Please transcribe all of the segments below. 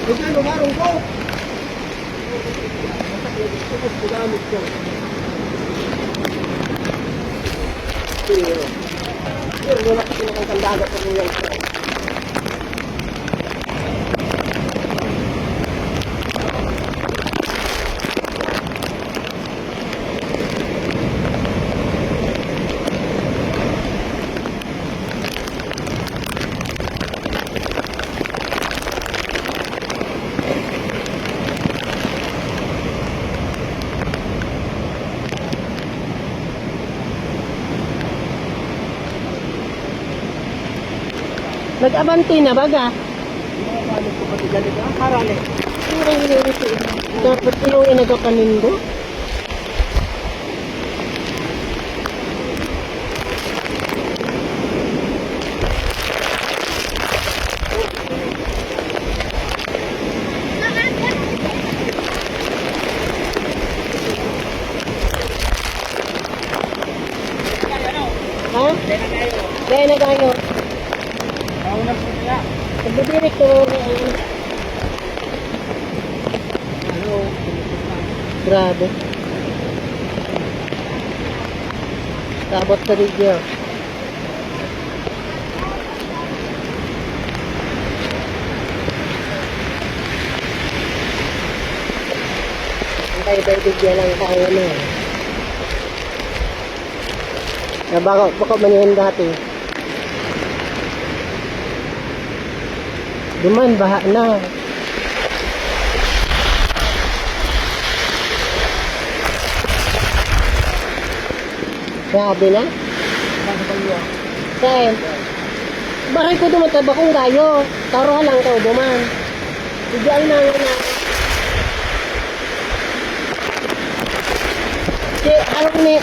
Ito yung lumarong ko. Gamit ko. Pero wala kasi nakakandada pa mo yung ko. Nag-abante na baga. Ano ko pati ganito? Ang harali. Dapat yung inagapanindo. Ha? Kaya na kayo. Mauna po niya. Pagbibirik ko. Ano? Grabe. Sabot sa video. Ang kayo video lang tayo na eh. Baka manihin dati. Duman, baha na. Grabe na. Saan? Bahay ko dumataba kong gayo. Taruhan lang ko, duman. Bigyan na nga na. Si, ano ni?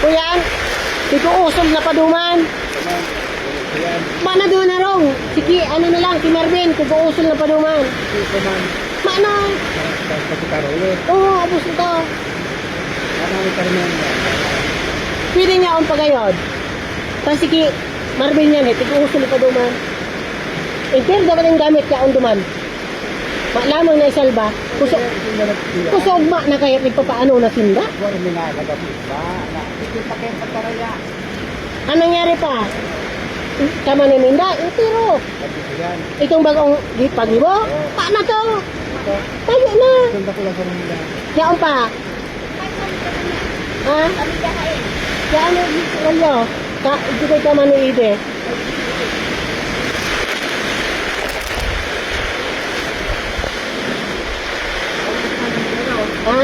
Kuya, ito usog na paduman. Mana doon na rong. Sige, ano na lang, si Marvin, kuguusol na paduman. Mana? Oo, abos ito. Pwede niya akong pagayod. Tapos sige, Marvin yan eh, kuguusol na paduman. Pero dapat yung gamit ka ang duman. Lamang na isalba. Kusog ma na kaya paano na sinda? Anong nangyari pa? Tama ni Minda, itiro. Itong bagong pagibo? Paano to? Tayo na. Yaon pa. Ha? Yan ano nyo? Ito ko'y tama ni Ide. Ha?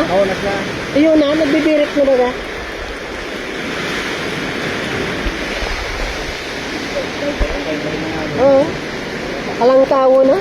Ayun na, nagbibirik na ba? Oo. Alang tao na.